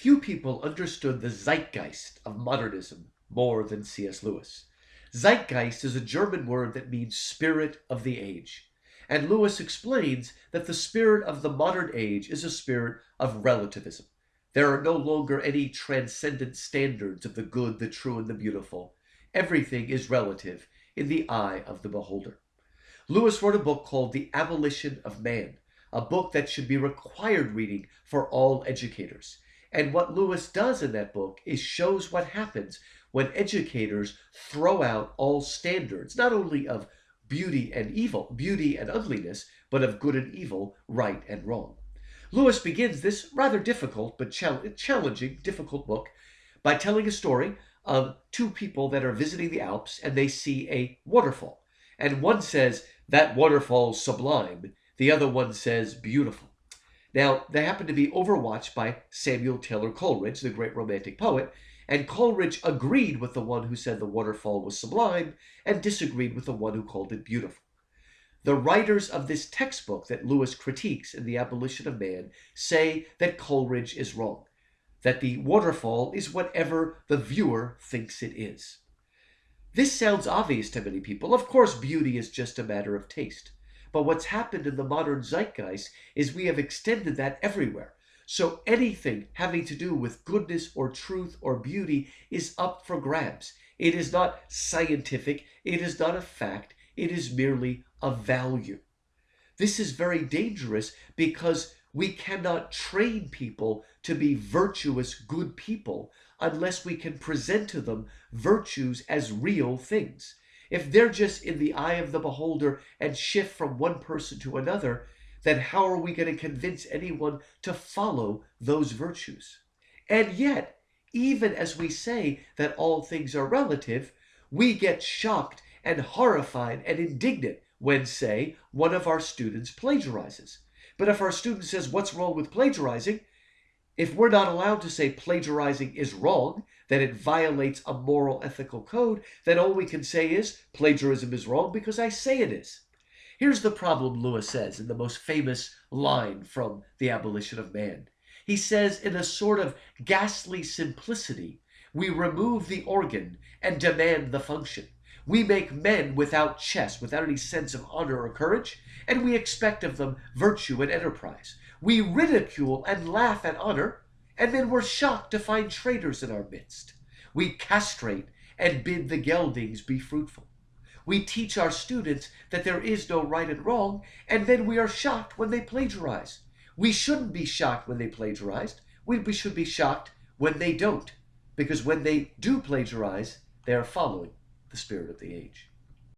Few people understood the Zeitgeist of modernism more than C.S. Lewis. Zeitgeist is a German word that means spirit of the age. And Lewis explains that the spirit of the modern age is a spirit of relativism. There are no longer any transcendent standards of the good, the true, and the beautiful. Everything is relative in the eye of the beholder. Lewis wrote a book called The Abolition of Man, a book that should be required reading for all educators. And what Lewis does in that book is shows what happens when educators throw out all standards, not only of beauty and evil, beauty and ugliness, but of good and evil, right and wrong. Lewis begins this rather difficult but challenging, difficult book by telling a story of two people that are visiting the Alps and they see a waterfall. And one says, "That waterfall's sublime." The other one says, "Beautiful." Now, they happen to be overwatched by Samuel Taylor Coleridge, the great romantic poet, and Coleridge agreed with the one who said the waterfall was sublime and disagreed with the one who called it beautiful. The writers of this textbook that Lewis critiques in The Abolition of Man say that Coleridge is wrong, that the waterfall is whatever the viewer thinks it is. This sounds obvious to many people. Of course, beauty is just a matter of taste. But what's happened in the modern zeitgeist is we have extended that everywhere. So anything having to do with goodness or truth or beauty is up for grabs. It is not scientific. It is not a fact. It is merely a value. This is very dangerous because we cannot train people to be virtuous, good people unless we can present to them virtues as real things. If they're just in the eye of the beholder and shift from one person to another, then how are we going to convince anyone to follow those virtues? And yet, even as we say that all things are relative, we get shocked and horrified and indignant when, say, one of our students plagiarizes. But if our student says, "What's wrong with plagiarizing?" if we're not allowed to say plagiarizing is wrong, that it violates a moral ethical code, then all we can say is plagiarism is wrong because I say it is. Here's the problem Lewis says in the most famous line from The Abolition of Man. He says, in a sort of ghastly simplicity, we remove the organ and demand the function. We make men without chest, without any sense of honor or courage, and we expect of them virtue and enterprise. We ridicule and laugh at honor, and then we're shocked to find traitors in our midst. We castrate and bid the geldings be fruitful. We teach our students that there is no right and wrong, and then we are shocked when they plagiarize. We shouldn't be shocked when they plagiarize. We should be shocked when they don't, because when they do plagiarize, they are following the spirit of the age.